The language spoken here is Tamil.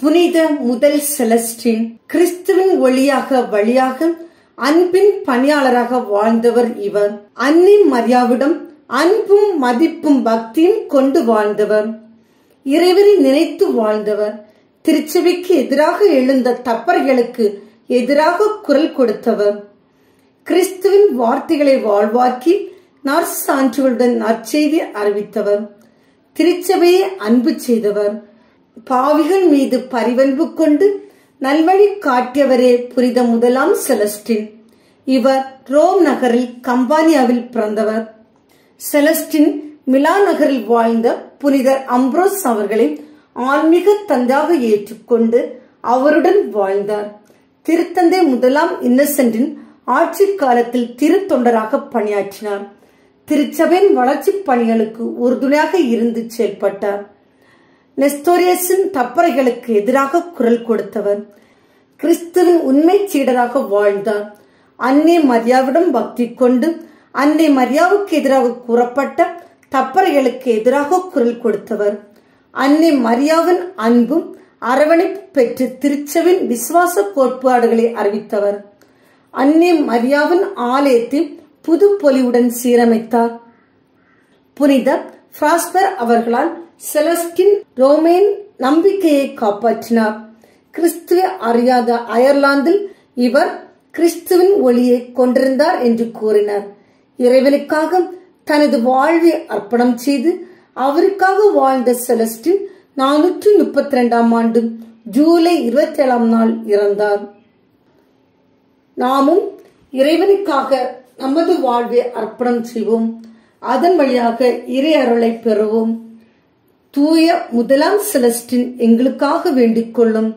புனித முதல் செலஸ்டின் கிறிஸ்துவின் ஒளியாக வழியாக அன்பின் பணியாளராக வாழ்ந்தவர் இவர். அன்னை மரியாவிடம் அன்பும் மதிப்பும் பக்தியும் கொண்டு வாழ்ந்தவர். இறைவனை நினைத்து வாழ்ந்தவர். திருச்சபைக்கு எதிராக எழுந்த தப்பர்களுக்கு எதிராக குரல் கொடுத்தவர். கிறிஸ்துவின் வார்த்தைகளை வாழ்வாக்கி நற்சான்றுகளுடன் நற்செய்தி அறிவித்தவர். திருச்சபையை அன்பு செய்தவர். பாவிகள் மீது பரிவன்பு கொண்டு நல்வழி காட்டியவரே புனித முதலாம் செலஸ்டின். இவர் ரோம் நகரில் கம்பானியாவில் பிறந்தவர். செலஸ்டின் மிலான் நகரில் வாழ்ந்த புனிதர் அம்ப்ரோஸ் அவர்களை ஆன்மீக தந்தையாக ஏற்றுக்கொண்டு அவருடன் வாழ்ந்தார். திருத்தந்தை முதலாம் இன்னசென்டின் ஆட்சி காலத்தில் திருத்தொண்டராக பணியாற்றினார். திருச்சபையின் வளர்ச்சி பணிகளுக்கு உறுதுணையாக இருந்து செயல்பட்டார். நெஸ்தோரியஸின் தப்பறைகளுக்கு எதிராக குரல் கொடுத்தவர். கிறிஸ்துவின் உண்மை சீடராக வாழ்ந்தார். அன்னை மரியாவிடம் பக்தி கொண்டு அன்னை மரியாவுக்கு எதிராக கூறப்பட்ட தப்பறைகளுக்கு எதிராக குரல் கொடுத்தவர். அன்னை மரியாவின் அன்பும் அரவணைப்பு பெற்று திருச்சபையின் விசுவாச கோட்பாடுகளை அறிவித்தவர். அன்னை மரியாவின் ஆலயத்தை புது பொலிவுடன் சீரமைத்தார். புனித பிராஸ்பர் அவர்களால் செலஸ்டின் ரோமேன் நம்பிக்கையை காப்பாற்றினார். கிறிஸ்துவை அறியாத அயர்லாந்தில் இவர் கிறிஸ்துவின் ஒளியை கொண்டிருந்தார் என்று கூறினார். இறைவனுக்காக தனது வாழ்வை அர்ப்பணம் செய்து அவருக்காக வாழ்ந்த செலஸ்டின் 432ஆம் ஆண்டு ஜூலை 27ஆம் நாள் இறந்தார். நாமும் இறைவனுக்காக நமது வாழ்வை அர்ப்பணம் செய்வோம். அதன் வழியாக இறை அருளை பெறுவோம். தூய முதலாம் செலஸ்டின் எங்களுக்காக வேண்டிக் கொள்ளும்.